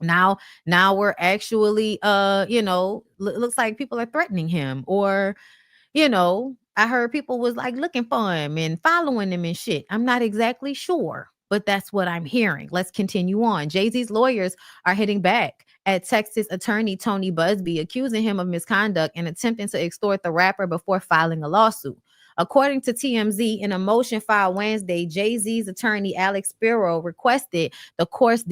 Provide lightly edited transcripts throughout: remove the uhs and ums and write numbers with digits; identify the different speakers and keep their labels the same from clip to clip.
Speaker 1: Now, we're actually, looks like people are threatening him, or, I heard people was like looking for him and following him and shit. I'm not exactly sure, but that's what I'm hearing. Let's continue on. Jay-Z's lawyers are hitting back at Texas attorney Tony Buzbee, accusing him of misconduct and attempting to extort the rapper before filing a lawsuit. According to TMZ, in a motion filed Wednesday, Jay-Z's attorney Alex Spiro requested the court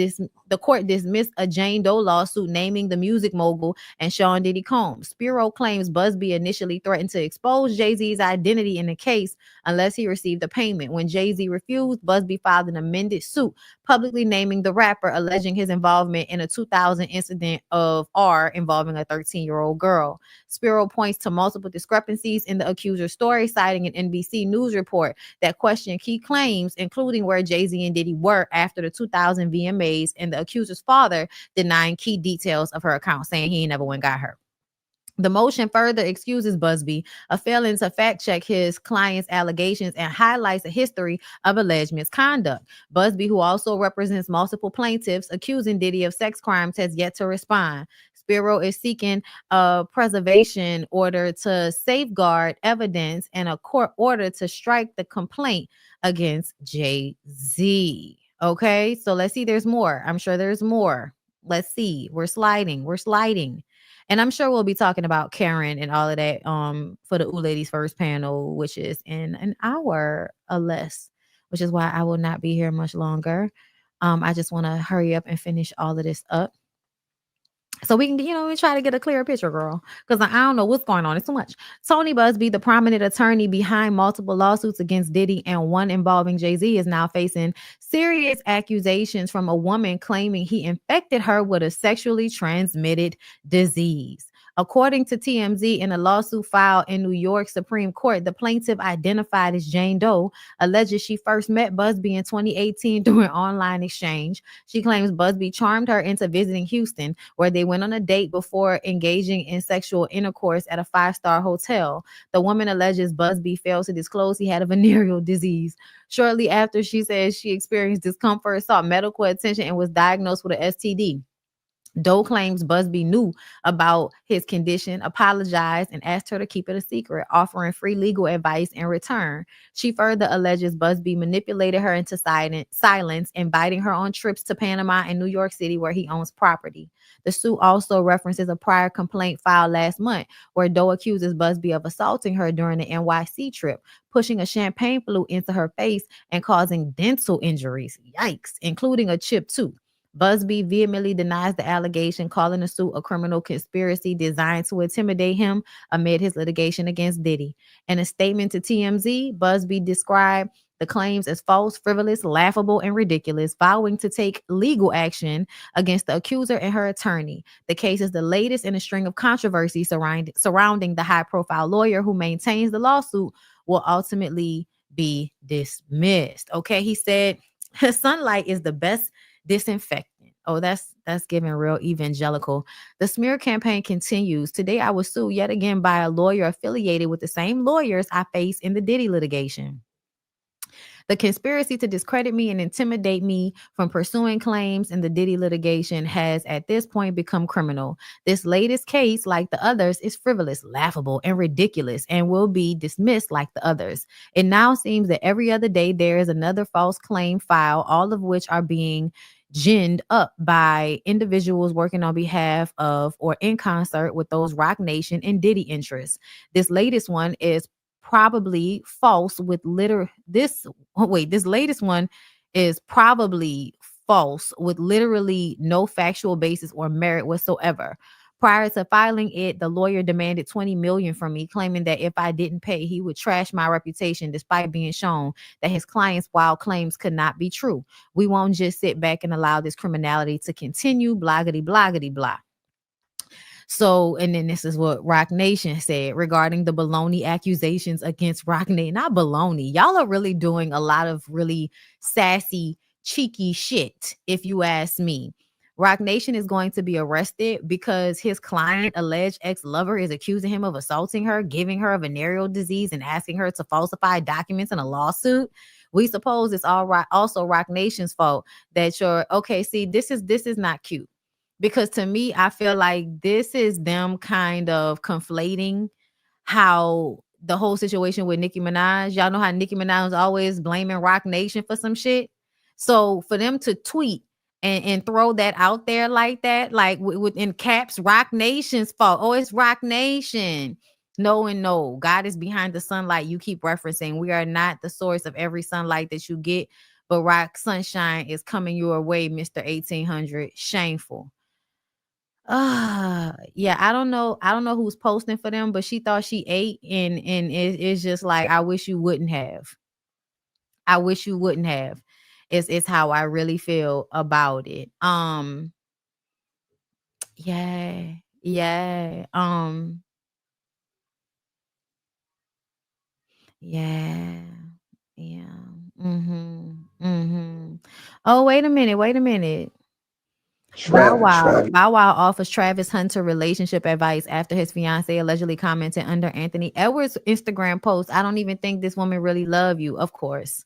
Speaker 1: dismiss a Jane Doe lawsuit naming the music mogul and Sean Diddy Combs. Spiro claims Buzbee initially threatened to expose Jay-Z's identity in the case unless he received a payment. When Jay-Z refused, Buzbee filed an amended suit publicly naming the rapper, alleging his involvement in a 2000 incident of R involving a 13-year-old girl. Spiro points to multiple discrepancies in the accuser's story, citing an NBC News report that questioned key claims, including where Jay-Z and Diddy were after the 2000 VMAs, and the accuser's father denying key details of her account, saying he never went got her. The motion further excuses Buzbee of failing to fact check his client's allegations and highlights a history of alleged misconduct. Buzbee, who also represents multiple plaintiffs accusing Diddy of sex crimes, has yet to respond. Spiro is seeking a preservation order to safeguard evidence and a court order to strike the complaint against Jay-Z. Okay, so let's see. There's more. I'm sure there's more. Let's see. We're sliding. And I'm sure we'll be talking about Karen and all of that for the Ooh Ladies First panel, which is in an hour or less, which is why I will not be here much longer. I just want to hurry up and finish all of this up so we can, we try to get a clearer picture, girl, because I don't know what's going on. It's too much. Tony Buzbee, the prominent attorney behind multiple lawsuits against Diddy and one involving Jay-Z, is now facing serious accusations from a woman claiming he infected her with a sexually transmitted disease. According to TMZ, in a lawsuit filed in New York Supreme Court, the plaintiff, identified as Jane Doe, alleges she first met Buzbee in 2018 through an online exchange. She claims Buzbee charmed her into visiting Houston, where they went on a date before engaging in sexual intercourse at a 5-star hotel. The woman alleges Buzbee failed to disclose he had a venereal disease. Shortly after, she says she experienced discomfort, sought medical attention, and was diagnosed with an STD. Doe claims Buzbee knew about his condition, apologized, and asked her to keep it a secret, offering free legal advice in return. She further alleges Buzbee manipulated her into silence, inviting her on trips to Panama and New York City, where he owns property. The suit also references a prior complaint filed last month, where Doe accuses Buzbee of assaulting her during the NYC trip, pushing a champagne flute into her face and causing dental injuries. Yikes, including a chipped tooth. Buzbee vehemently denies the allegation, calling the suit a criminal conspiracy designed to intimidate him amid his litigation against Diddy. In a statement to TMZ, Buzbee described the claims as false, frivolous, laughable, and ridiculous, vowing to take legal action against the accuser and her attorney. The case is the latest in a string of controversy surrounding the high-profile lawyer who maintains the lawsuit will ultimately be dismissed. Okay, he said sunlight is the best disinfectant. Oh, that's giving real evangelical. The smear campaign continues. Today, I was sued yet again by a lawyer affiliated with the same lawyers I faced in the Diddy litigation. The conspiracy to discredit me and intimidate me from pursuing claims in the Diddy litigation has at this point become criminal. This latest case, like the others, is frivolous, laughable, and ridiculous, and will be dismissed like the others. It now seems that every other day there is another false claim filed, all of which are being ginned up by individuals working on behalf of or in concert with those Roc Nation and Diddy interests. This latest one is probably false with this latest one is probably false with literally no factual basis or merit whatsoever. Prior to filing it, the lawyer demanded $20 million from me, claiming that if I didn't pay, he would trash my reputation, despite being shown that his client's wild claims could not be true. We won't just sit back and allow this criminality to continue, bloggity, bloggity, blah. So, and then this is what Roc Nation said regarding the baloney accusations against Roc Nation. Not baloney. Y'all are really doing a lot of really sassy, cheeky shit, if you ask me. Roc Nation is going to be arrested because his client, alleged ex-lover, is accusing him of assaulting her, giving her a venereal disease, and asking her to falsify documents in a lawsuit. We suppose it's all right. Also, Roc Nation's fault that you're okay. See, this is not cute. because to me, I feel like this is them kind of conflating how the whole situation with Nicki Minaj. Y'all know how Nicki Minaj was always blaming Rock Nation for some shit. So for them to tweet and throw that out there like that, like with in caps, Rock Nation's fault. Oh, it's Rock Nation. No and no. God is behind the sunlight you keep referencing. We are not the source of every sunlight that you get, but Rock Sunshine is coming your way, Mr. 1800. Shameful. Yeah, I don't know. I don't know who's posting for them, but she thought she ate, and it's just like I wish you wouldn't have. I wish you wouldn't have. It's how I really feel about it. Yeah, yeah, yeah, yeah. Mm-hmm. Mm-hmm. Oh, wait a minute. Wait a minute.
Speaker 2: Travis.
Speaker 1: Bow Wow offers Travis Hunter relationship advice after his fiance allegedly commented under Anthony Edwards' Instagram post. I don't even think this woman really love you. Of course.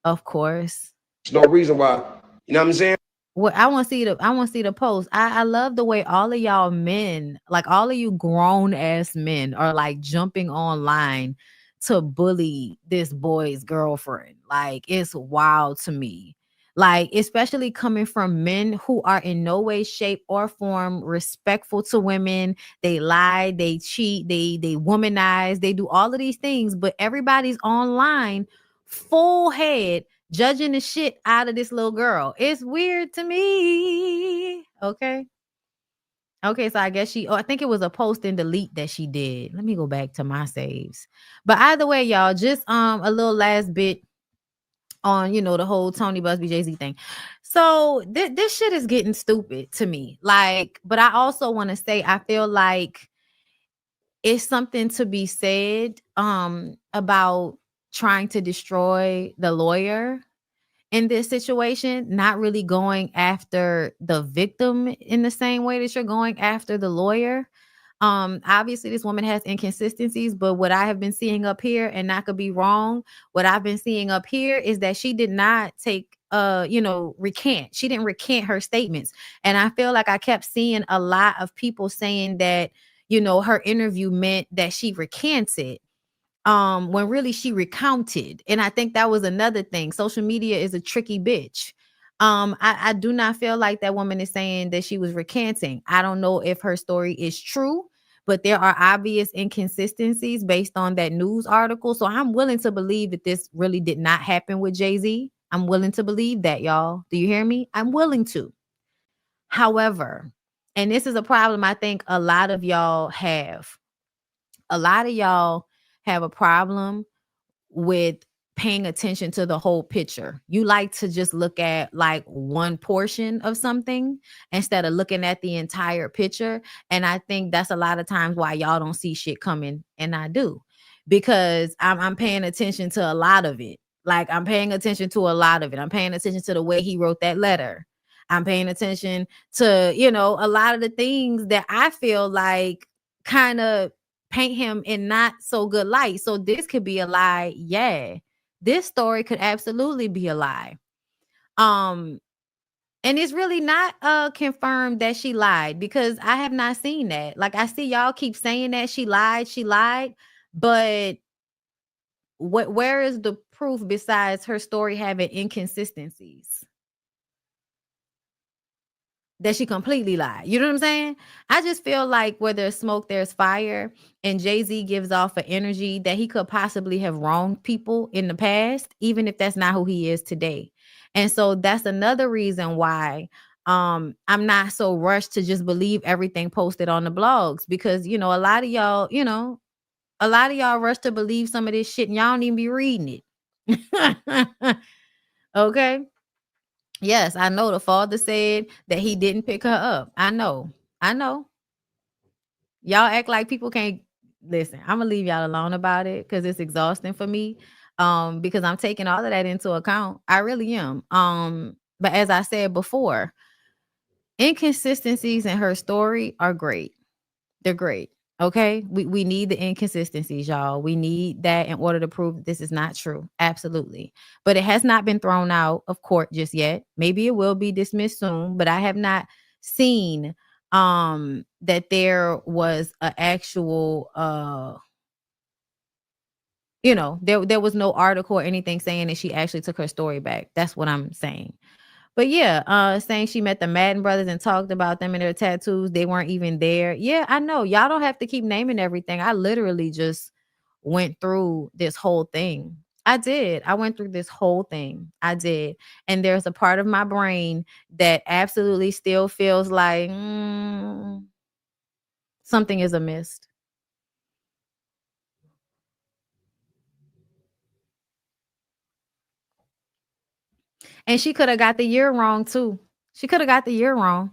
Speaker 1: Of course.
Speaker 2: There's no reason why. You know what I'm saying?
Speaker 1: Well, I want to see the post. I love the way all of y'all men, like all of you grown ass men, are like jumping online to bully this boy's girlfriend. Like it's wild to me. Like especially coming from men who are in no way, shape, or form respectful to women. They lie, they cheat, they womanize, they do all of these things, but everybody's online full head judging the shit out of this little girl. It's weird to me. Okay. Okay, so I guess I think it was a post and delete that she did. Let me go back to my saves. But either way, y'all, just a little last bit on, the whole Tony Busby Jay-Z thing. So this shit is getting stupid to me. Like, but I also want to say I feel like it's something to be said about trying to destroy the lawyer in this situation, not really going after the victim in the same way that you're going after the lawyer. Obviously this woman has inconsistencies, but what I have been seeing up here, and I could be wrong, what I've been seeing up here is that she did not recant. She didn't recant her statements. And I feel like I kept seeing a lot of people saying that, her interview meant that she recanted, when really she recounted. And I think that was another thing. Social media is a tricky bitch. I do not feel like that woman is saying that she was recanting. I don't know if her story is true, but there are obvious inconsistencies based on that news article. So I'm willing to believe that this really did not happen with Jay-Z. I'm willing to believe that, y'all. Do you hear me? I'm willing to. However, and this is a problem I think a lot of y'all have. A lot of y'all have a problem with paying attention to the whole picture. You like to just look at like one portion of something instead of looking at the entire picture. And I think that's a lot of times why y'all don't see shit coming, and I do. Because I'm paying attention to a lot of it. Like I'm paying attention to a lot of it. I'm paying attention to the way he wrote that letter. I'm paying attention to, a lot of the things that I feel like kind of paint him in not so good light. So this could be a lie. Yeah. This story could absolutely be a lie. Um and it's really not confirmed that she lied, because I have not seen that. Like I see y'all keep saying that she lied, but where is the proof besides her story having inconsistencies? That she completely lied. You know what I'm saying? I just feel like where there's smoke, there's fire. And Jay-Z gives off an energy that he could possibly have wronged people in the past, even if that's not who he is today. And so that's another reason why I'm not so rushed to just believe everything posted on the blogs, because a lot of y'all, rush to believe some of this shit and y'all don't even be reading it. Okay. Yes, I know the father said that he didn't pick her up. I know. I know. Y'all act like people can't listen. I'm gonna leave y'all alone about it because it's exhausting for me. Because I'm taking all of that into account. I really am. But as I said before, inconsistencies in her story are great. They're great. Okay. We need the inconsistencies, y'all. We need that in order to prove that this is not true. Absolutely. But it has not been thrown out of court just yet. Maybe it will be dismissed soon, but I have not seen that there was a actual there was no article or anything saying that she actually took her story back. That's what I'm saying. But yeah, saying she met the Madden brothers and talked about them and their tattoos. They weren't even there. Yeah, I know. Y'all don't have to keep naming everything. I literally just went through this whole thing. I did. I went through this whole thing. I did. And there's a part of my brain that absolutely still feels like something is amiss. And she could have got the year wrong too. She could have got the year wrong.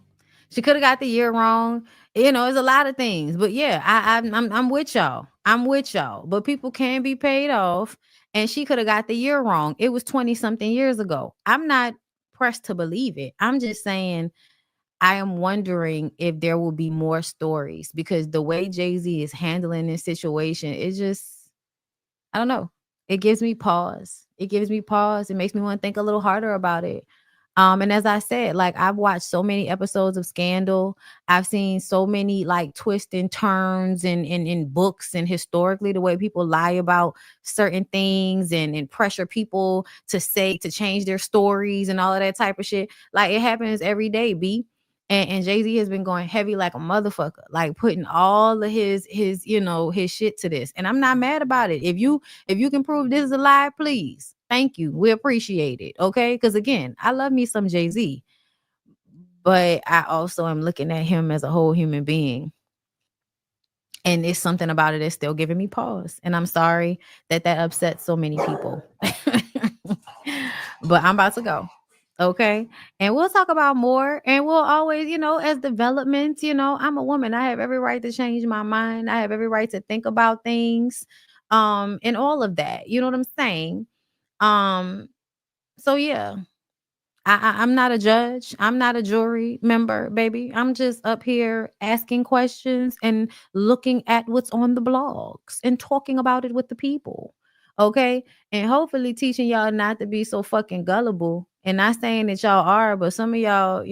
Speaker 1: She could have got the year wrong. It's a lot of things. But yeah, I'm with y'all. I'm with y'all. But people can be paid off. And she could have got the year wrong. It was 20 something years ago. I'm not pressed to believe it. I'm just saying I am wondering if there will be more stories because the way Jay-Z is handling this situation, it just I don't know. It gives me pause. It gives me pause. It makes me want to think a little harder about it. And as I said, like I've watched so many episodes of Scandal. I've seen so many like twists and turns in books and historically the way people lie about certain things and pressure people to change their stories and all of that type of shit. Like it happens every day, B. And Jay-Z has been going heavy like a motherfucker, like putting all of his shit to this. And I'm not mad about it. If you can prove this is a lie, please. Thank you. We appreciate it. Okay. Because again, I love me some Jay-Z, but I also am looking at him as a whole human being. And it's something about it that's still giving me pause. And I'm sorry that upsets so many people. But I'm about to go. Okay. And we'll talk about more. And we'll always, as developments, I'm a woman. I have every right to change my mind. I have every right to think about things. And all of that. You know what I'm saying? Um, so yeah, I'm not a judge. I'm not a jury member, baby. I'm just up here asking questions and looking at what's on the blogs and talking about it with the people. Okay. And hopefully teaching y'all not to be so fucking gullible. And not saying that y'all are, but some of y'all,